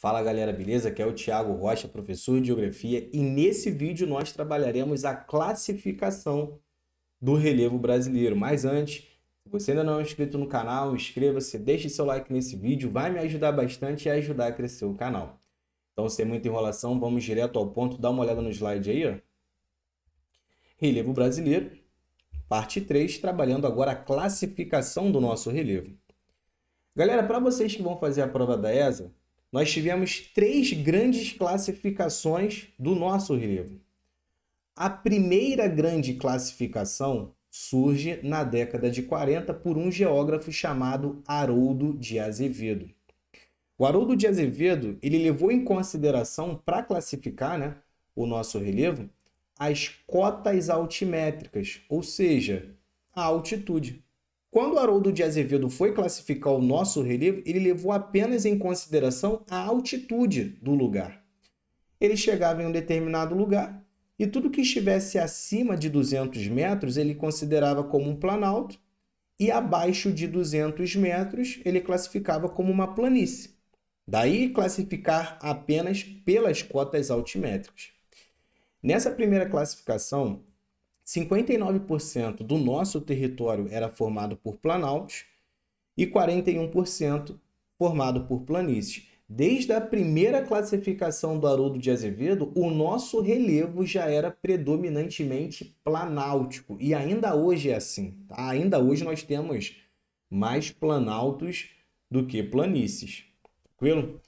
Fala galera, beleza? Aqui é o Thiago Rocha, professor de Geografia, e nesse vídeo nós trabalharemos a classificação do relevo brasileiro. Mas antes, se você ainda não é inscrito no canal, inscreva-se, deixe seu like nesse vídeo, vai me ajudar bastante e ajudar a crescer o canal. Então, sem muita enrolação, vamos direto ao ponto, dá uma olhada no slide aí, ó. Relevo brasileiro, parte 3, trabalhando agora a classificação do nosso relevo. Galera, para vocês que vão fazer a prova da ESA, nós tivemos 3 grandes classificações do nosso relevo. A primeira grande classificação surge na década de 40 por um geógrafo chamado Haroldo de Azevedo. O Haroldo de Azevedo ele levou em consideração, para classificar, o nosso relevo, as cotas altimétricas, ou seja, a altitude. Quando Haroldo de Azevedo foi classificar o nosso relevo, ele levou apenas em consideração a altitude do lugar. Ele chegava em um determinado lugar e tudo que estivesse acima de 200 metros ele considerava como um planalto e abaixo de 200 metros ele classificava como uma planície. Daí classificar apenas pelas cotas altimétricas. Nessa primeira classificação, 59% do nosso território era formado por planaltos e 41% formado por planícies. Desde a primeira classificação do Haroldo de Azevedo, o nosso relevo já era predominantemente planáltico e ainda hoje é assim, tá? Ainda hoje nós temos mais planaltos do que planícies, tranquilo?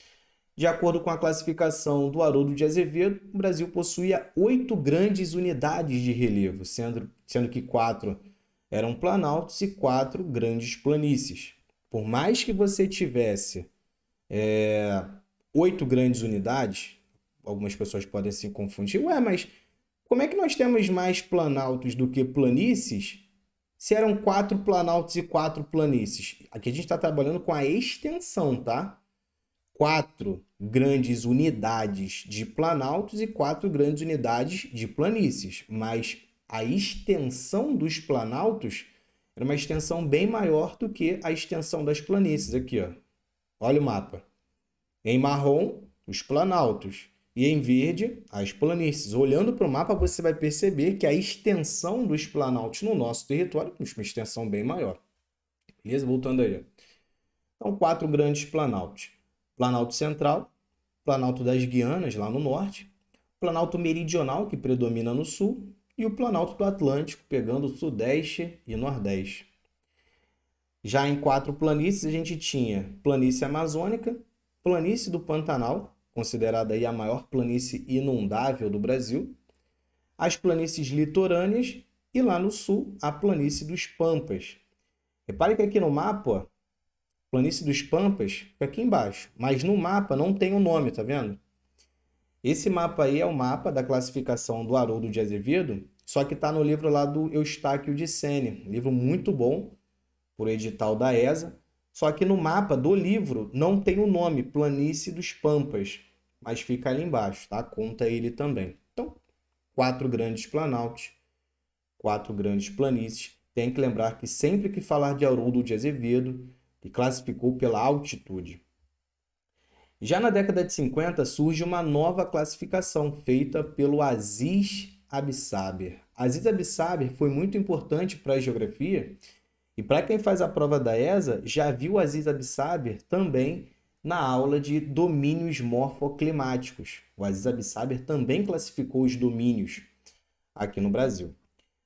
De acordo com a classificação do Haroldo de Azevedo, o Brasil possuía 8 grandes unidades de relevo, sendo que 4 eram planaltos e 4 grandes planícies. Por mais que você tivesse 8 grandes unidades, algumas pessoas podem se confundir. Ué, mas como é que nós temos mais planaltos do que planícies se eram 4 planaltos e 4 planícies? Aqui a gente está trabalhando com a extensão, tá? 4 grandes unidades de planaltos e 4 grandes unidades de planícies, mas a extensão dos planaltos era uma extensão bem maior do que a extensão das planícies. Aqui, ó. Olha o mapa. Em marrom, os planaltos, e em verde, as planícies. Olhando para o mapa, você vai perceber que a extensão dos planaltos no nosso território é uma extensão bem maior. Beleza? Voltando aí. Então, 4 grandes planaltos. Planalto Central, Planalto das Guianas, lá no norte, Planalto Meridional, que predomina no sul, e o Planalto do Atlântico, pegando o Sudeste e Nordeste. Já em 4 planícies, a gente tinha Planície Amazônica, Planície do Pantanal, considerada aí a maior planície inundável do Brasil, as planícies litorâneas e lá no sul, a Planície dos Pampas. Repare que aqui no mapa, ó, Planície dos Pampas fica aqui embaixo, mas no mapa não tem o nome, tá vendo? Esse mapa aí é o mapa da classificação do Haroldo de Azevedo, só que está no livro lá do Eustáquio de Sene, livro muito bom, por edital da ESA, só que no mapa do livro não tem o nome, Planície dos Pampas, mas fica ali embaixo, tá? Conta ele também. Então, 4 grandes planaltos, 4 grandes planícies. Tem que lembrar que sempre que falar de Haroldo de Azevedo, e classificou pela altitude. Já na década de 50 surge uma nova classificação feita pelo Aziz Absaber. Aziz Absaber foi muito importante para a geografia e para quem faz a prova da ESA já viu Aziz Absaber também na aula de domínios morfoclimáticos. O Aziz Absaber também classificou os domínios aqui no Brasil.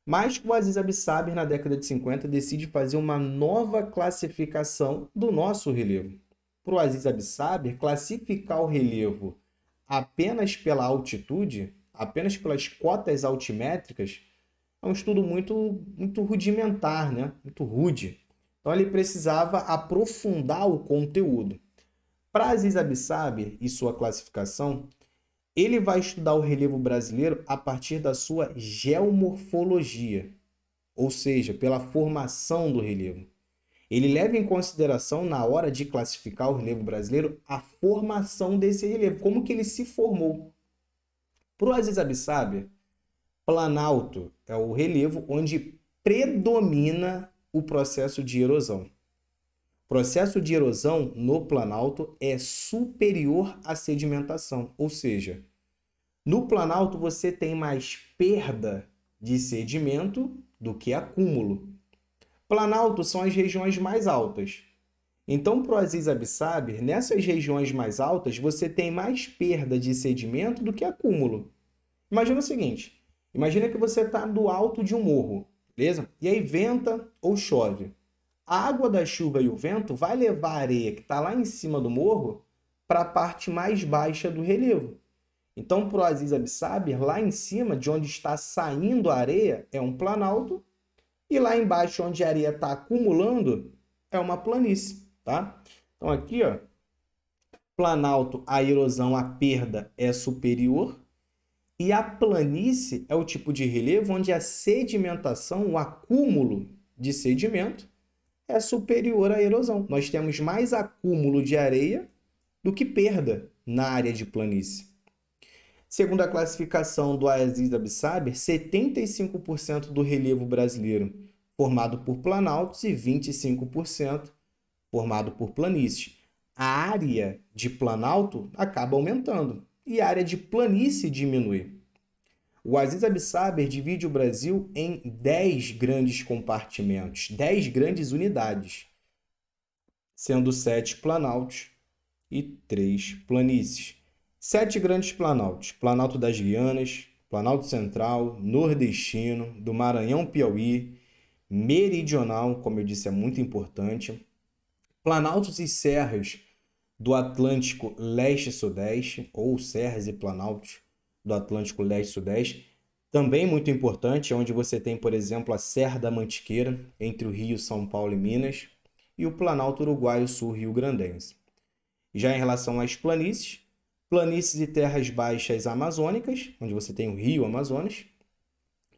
Mas o Aziz Absaber, na década de 50, decide fazer uma nova classificação do nosso relevo. Para o Aziz Absaber, classificar o relevo apenas pela altitude, apenas pelas cotas altimétricas, é um estudo muito rudimentar, né? Muito rude. Então ele precisava aprofundar o conteúdo. Para Aziz Absaber e sua classificação, ele vai estudar o relevo brasileiro a partir da sua geomorfologia, ou seja, pela formação do relevo. Ele leva em consideração, na hora de classificar o relevo brasileiro, a formação desse relevo, como que ele se formou. Para o Aziz Absaber, planalto é o relevo onde predomina o processo de erosão. Processo de erosão no planalto é superior à sedimentação, ou seja, no planalto você tem mais perda de sedimento do que acúmulo. Planalto são as regiões mais altas. Então, para o Aziz Absaber, nessas regiões mais altas, você tem mais perda de sedimento do que acúmulo. Imagina o seguinte, imagina que você está do alto de um morro, beleza? E aí venta ou chove. A água da chuva e o vento vai levar a areia que está lá em cima do morro para a parte mais baixa do relevo. Então, para o Aziz Absaber, lá em cima, de onde está saindo a areia, é um planalto, e lá embaixo, onde a areia está acumulando, é uma planície, tá? Então, aqui, ó, planalto, a erosão, a perda é superior, e a planície é o tipo de relevo onde a sedimentação, o acúmulo de sedimento, é superior à erosão. Nós temos mais acúmulo de areia do que perda na área de planície. Segundo a classificação do Aziz Absaber, 75% do relevo brasileiro formado por planaltos e 25% formado por planícies. A área de planalto acaba aumentando e a área de planície diminui. O Aziz Absaber divide o Brasil em 10 grandes compartimentos, 10 grandes unidades, sendo 7 planaltos e 3 planícies. 7 grandes planaltos: Planalto das Guianas, Planalto Central, Nordestino, do Maranhão, Piauí, Meridional, como eu disse, é muito importante, planaltos e serras do Atlântico Leste e Sudeste, ou serras e planaltos do Atlântico Leste e Sudeste, também muito importante, onde você tem, por exemplo, a Serra da Mantiqueira, entre o Rio, São Paulo e Minas, e o Planalto Uruguaio Sul Rio Grandense. Já em relação às planícies, planícies e terras baixas amazônicas, onde você tem o Rio Amazonas,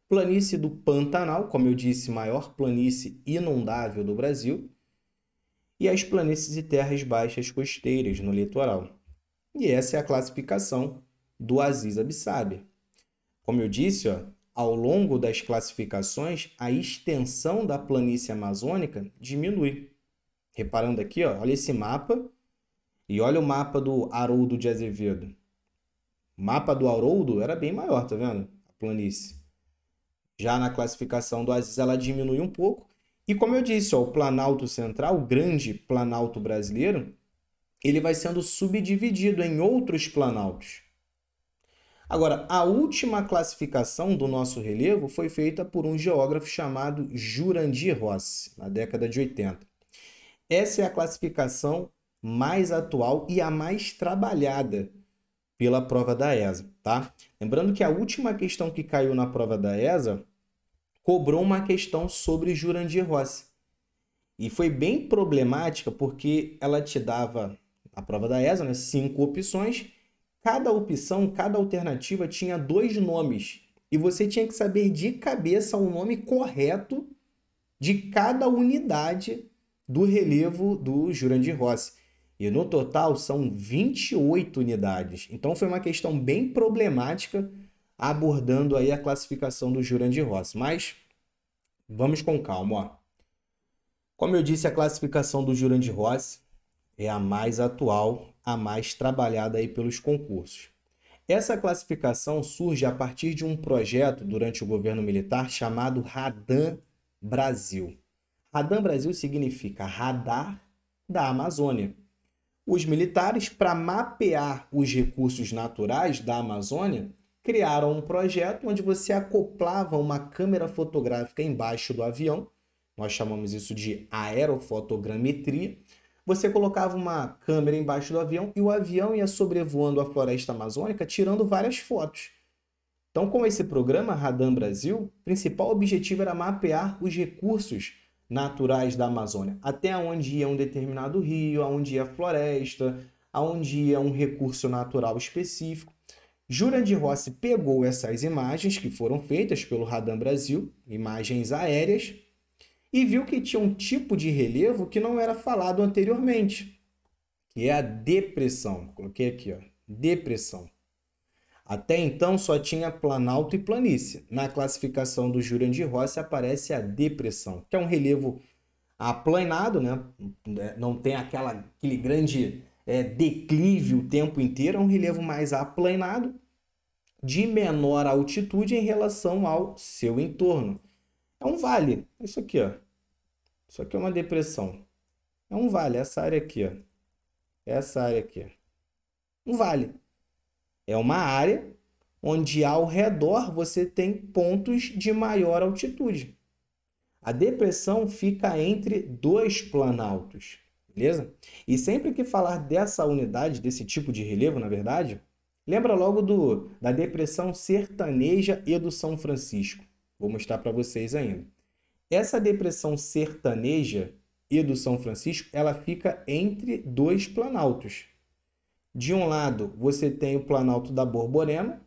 planície do Pantanal, como eu disse, maior planície inundável do Brasil, e as planícies e terras baixas costeiras no litoral. E essa é a classificação do Aziz Absaber. Como eu disse, ó, ao longo das classificações, a extensão da planície amazônica diminui. Reparando aqui, ó, olha esse mapa e olha o mapa do Haroldo de Azevedo. O mapa do Haroldo era bem maior, tá vendo? A planície. Já na classificação do Aziz, ela diminui um pouco. E como eu disse, ó, o Planalto Central, o grande Planalto brasileiro, ele vai sendo subdividido em outros planaltos. Agora, a última classificação do nosso relevo foi feita por um geógrafo chamado Jurandir Rossi, na década de 80. Essa é a classificação mais atual e a mais trabalhada pela prova da ESA, tá? Lembrando que a última questão que caiu na prova da ESA cobrou uma questão sobre Jurandir Rossi. E foi bem problemática porque ela te dava, a prova da ESA, né, 5 opções. Cada opção, cada alternativa tinha 2 nomes. E você tinha que saber de cabeça o nome correto de cada unidade do relevo do Jurandir Rossi. E no total são 28 unidades. Então foi uma questão bem problemática abordando aí a classificação do Jurandir Rossi. Mas vamos com calma, ó. Como eu disse, a classificação do Jurandir Rossi é a mais atual, a mais trabalhada aí pelos concursos. Essa classificação surge a partir de um projeto durante o governo militar chamado Radam Brasil. Radam Brasil significa Radar da Amazônia. Os militares, para mapear os recursos naturais da Amazônia, criaram um projeto onde você acoplava uma câmera fotográfica embaixo do avião. Nós chamamos isso de aerofotogrametria. Você colocava uma câmera embaixo do avião e o avião ia sobrevoando a floresta amazônica, tirando várias fotos. Então, com esse programa Radam Brasil, o principal objetivo era mapear os recursos naturais da Amazônia, até onde ia um determinado rio, aonde ia a floresta, aonde ia um recurso natural específico. Jurandir Rossi pegou essas imagens que foram feitas pelo Radam Brasil, imagens aéreas, e viu que tinha um tipo de relevo que não era falado anteriormente, que é a depressão. Coloquei aqui, ó, depressão. Até então só tinha planalto e planície. Na classificação do Jurandir Rossi aparece a depressão, que é um relevo aplanado, né? Não tem aquele grande declive o tempo inteiro, é um relevo mais aplanado, de menor altitude em relação ao seu entorno. É um vale, isso aqui, ó. Isso aqui é uma depressão. É um vale, essa área aqui, ó. Essa área aqui. Um vale. É uma área onde ao redor você tem pontos de maior altitude. A depressão fica entre dois planaltos, beleza? E sempre que falar dessa unidade, desse tipo de relevo, na verdade, lembra logo da depressão sertaneja e do São Francisco. Vou mostrar para vocês ainda. Essa depressão sertaneja e do São Francisco, ela fica entre dois planaltos. De um lado, você tem o planalto da Borborema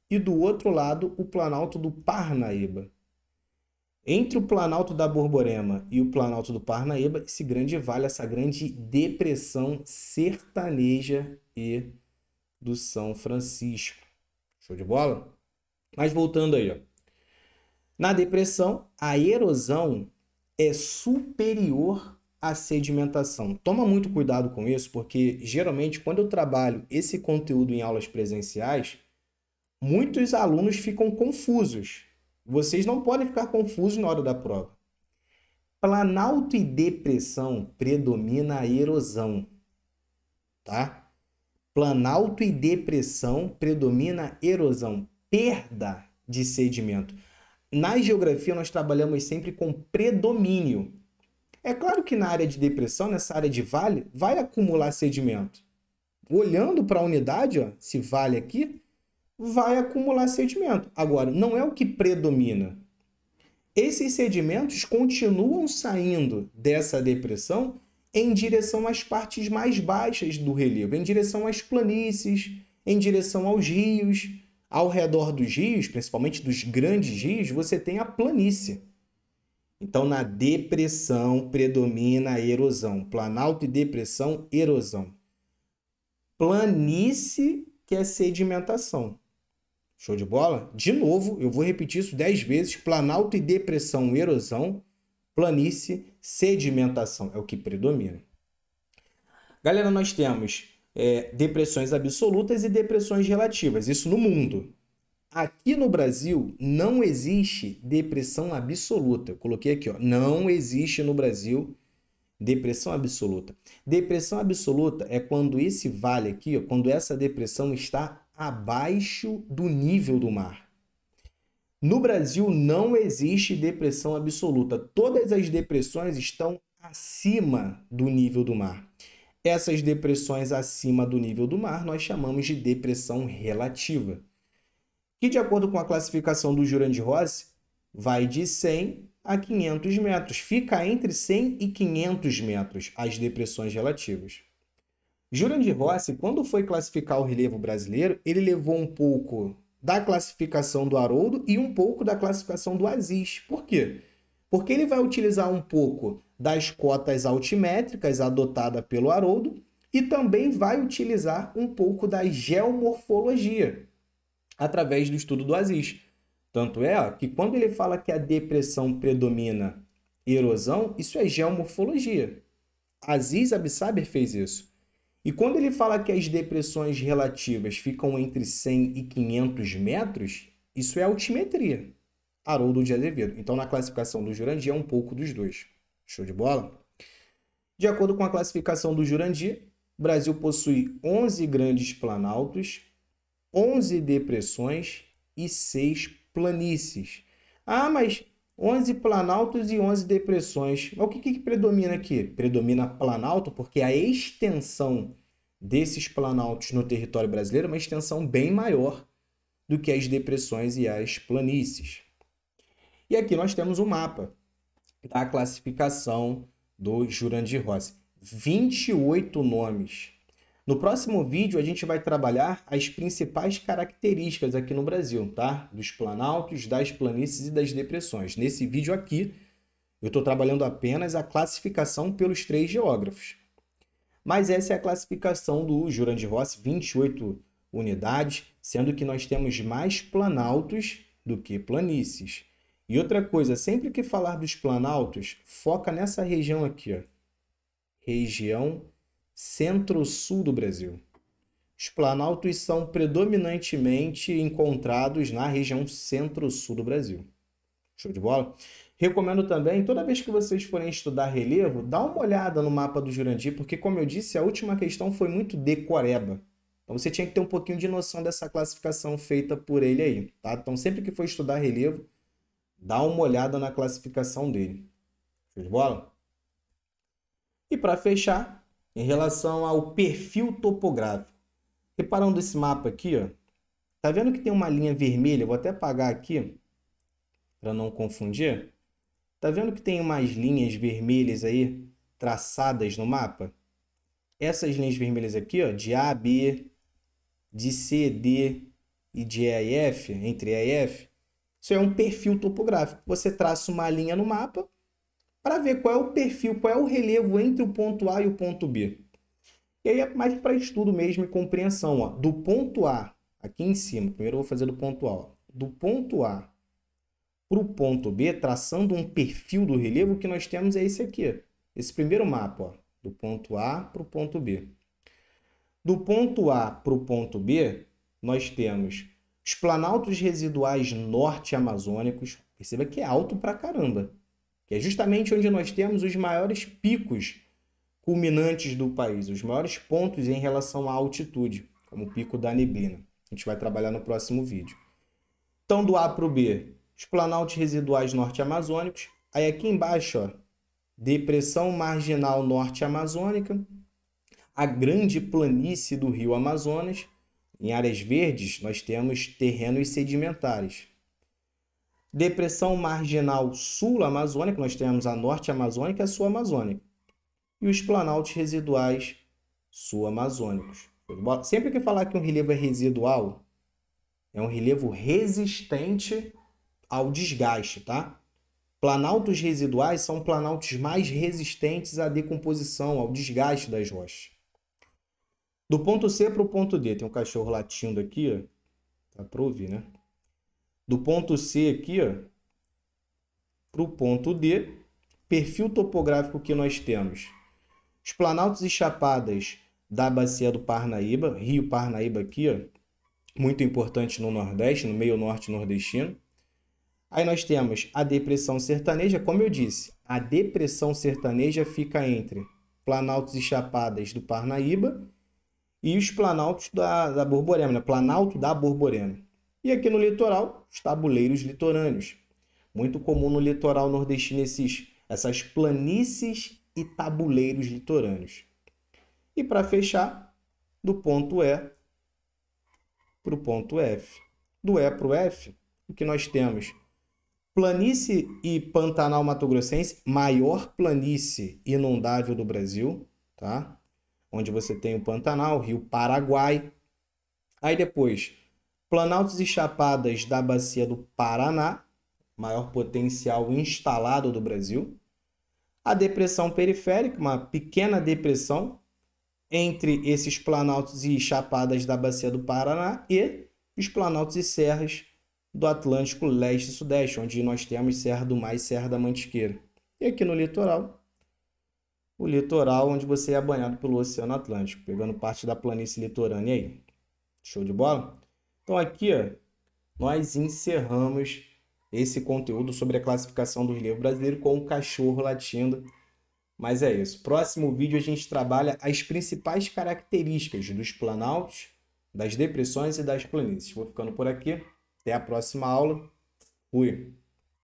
e do outro lado, o planalto do Parnaíba. Entre o planalto da Borborema e o planalto do Parnaíba, esse grande vale, essa grande depressão sertaneja e do São Francisco. Show de bola? Mas voltando aí, ó. Na depressão, a erosão é superior à sedimentação. Toma muito cuidado com isso, porque geralmente quando eu trabalho esse conteúdo em aulas presenciais, muitos alunos ficam confusos. Vocês não podem ficar confusos na hora da prova. Planalto e depressão predomina a erosão, tá? Planalto e depressão predomina a erosão, perda de sedimento. Na geografia, nós trabalhamos sempre com predomínio. É claro que na área de depressão, nessa área de vale, vai acumular sedimento. Olhando para a unidade, ó, esse vale aqui, vai acumular sedimento. Agora, não é o que predomina. Esses sedimentos continuam saindo dessa depressão em direção às partes mais baixas do relevo, em direção às planícies, em direção aos rios. Ao redor dos rios, principalmente dos grandes rios, você tem a planície. Então, na depressão predomina a erosão. Planalto e depressão, erosão. Planície, que é sedimentação. Show de bola? De novo, eu vou repetir isso 10 vezes. Planalto e depressão, erosão. Planície, sedimentação. É o que predomina. Galera, nós temos depressões absolutas e depressões relativas. Isso no mundo. Aqui no Brasil, não existe depressão absoluta. Eu coloquei aqui, ó. Não existe no Brasil depressão absoluta. Depressão absoluta é quando esse vale aqui, ó, quando essa depressão está abaixo do nível do mar. No Brasil não existe depressão absoluta. Todas as depressões estão acima do nível do mar. Essas depressões acima do nível do mar nós chamamos de depressão relativa. Que, de acordo com a classificação do Juran-de-Rossi, vai de 100 a 500 metros. Fica entre 100 e 500 metros as depressões relativas. Juran-de-Rossi, quando foi classificar o relevo brasileiro, ele levou um pouco da classificação do Haroldo e um pouco da classificação do Aziz. Por quê? Porque ele vai utilizar um pouco das cotas altimétricas adotada pelo Haroldo e também vai utilizar um pouco da geomorfologia através do estudo do Aziz. Tanto é que quando ele fala que a depressão predomina erosão, isso é geomorfologia. Aziz Absaber fez isso. E quando ele fala que as depressões relativas ficam entre 100 e 500 metros, isso é altimetria. Haroldo de Azevedo. Então, na classificação do Jurandir, é um pouco dos dois. Show de bola? De acordo com a classificação do Jurandir, o Brasil possui 11 grandes planaltos, 11 depressões e 6 planícies. Ah, mas 11 planaltos e 11 depressões. Mas o que predomina aqui? Predomina planalto porque a extensão desses planaltos no território brasileiro é uma extensão bem maior do que as depressões e as planícies. E aqui nós temos o mapa da classificação do Juran-de-Rossi. 28 nomes. No próximo vídeo, a gente vai trabalhar as principais características aqui no Brasil, tá? Dos planaltos, das planícies e das depressões. Nesse vídeo aqui, eu estou trabalhando apenas a classificação pelos 3 geógrafos. Mas essa é a classificação do Juran-de-Rossi, 28 unidades, sendo que nós temos mais planaltos do que planícies. E outra coisa, sempre que falar dos planaltos, foca nessa região aqui, ó. Região centro-sul do Brasil. Os planaltos são predominantemente encontrados na região centro-sul do Brasil. Show de bola? Recomendo também, toda vez que vocês forem estudar relevo, dá uma olhada no mapa do Jurandir, porque, como eu disse, a última questão foi muito decoreba. Então, você tinha que ter um pouquinho de noção dessa classificação feita por ele aí, tá? Então, sempre que for estudar relevo, dá uma olhada na classificação dele. Show de bola? E para fechar, em relação ao perfil topográfico. Reparando esse mapa aqui, ó, tá vendo que tem uma linha vermelha? Vou até apagar aqui para não confundir. Tá vendo que tem umas linhas vermelhas aí traçadas no mapa? Essas linhas vermelhas aqui, ó, de A, B, de C, D e de E a F, entre E e F, isso é um perfil topográfico. Você traça uma linha no mapa para ver qual é o perfil, qual é o relevo entre o ponto A e o ponto B. E aí é mais para estudo mesmo e compreensão, ó. Do ponto A, aqui em cima, primeiro eu vou fazer do ponto A, ó. Do ponto A para o ponto B, traçando um perfil do relevo, o que nós temos é esse aqui, ó. Esse primeiro mapa, ó. Do ponto A para o ponto B. Do ponto A para o ponto B, nós temos os planaltos residuais norte-amazônicos. Perceba que é alto pra caramba. Que é justamente onde nós temos os maiores picos culminantes do país, os maiores pontos em relação à altitude, como o Pico da Neblina. A gente vai trabalhar no próximo vídeo. Então, do A para o B, os planaltos residuais norte-amazônicos. Aí aqui embaixo, ó, depressão marginal norte-amazônica, a grande planície do rio Amazonas. Em áreas verdes, nós temos terrenos sedimentares. Depressão marginal sul-amazônica, nós temos a norte-amazônica e a sul-amazônica. E os planaltos residuais sul-amazônicos. Sempre que falar que um relevo é residual, é um relevo resistente ao desgaste, tá? Planaltos residuais são planaltos mais resistentes à decomposição, ao desgaste das rochas. Do ponto C para o ponto D, tem um cachorro latindo aqui, ó. Dá para ouvir, né? Do ponto C aqui, ó, para o ponto D, perfil topográfico que nós temos. Os planaltos e chapadas da bacia do Parnaíba, Rio Parnaíba aqui, ó, muito importante no Nordeste, no meio norte nordestino. Aí nós temos a depressão sertaneja, como eu disse, a depressão sertaneja fica entre planaltos e chapadas do Parnaíba e os planaltos da Borborema, né? Planalto da Borborema. E aqui no litoral, os tabuleiros litorâneos. Muito comum no litoral nordestino essas planícies e tabuleiros litorâneos. E para fechar, do ponto E para o ponto F. Do E para o F, o que nós temos? Planície e Pantanal Mato-Grossense, maior planície inundável do Brasil, tá? Onde você tem o Pantanal, Rio Paraguai. Aí depois, planaltos e chapadas da bacia do Paraná, maior potencial instalado do Brasil. A depressão periférica, uma pequena depressão entre esses planaltos e chapadas da bacia do Paraná e os planaltos e serras do Atlântico Leste e Sudeste, onde nós temos Serra do Mar e Serra da Mantiqueira. E aqui no litoral, o litoral onde você é banhado pelo Oceano Atlântico, pegando parte da planície litorânea aí. Show de bola? Então aqui, ó, nós encerramos esse conteúdo sobre a classificação do relevo brasileiro com o cachorro latindo. Mas é isso. Próximo vídeo a gente trabalha as principais características dos planaltos, das depressões e das planícies. Vou ficando por aqui. Até a próxima aula. Fui!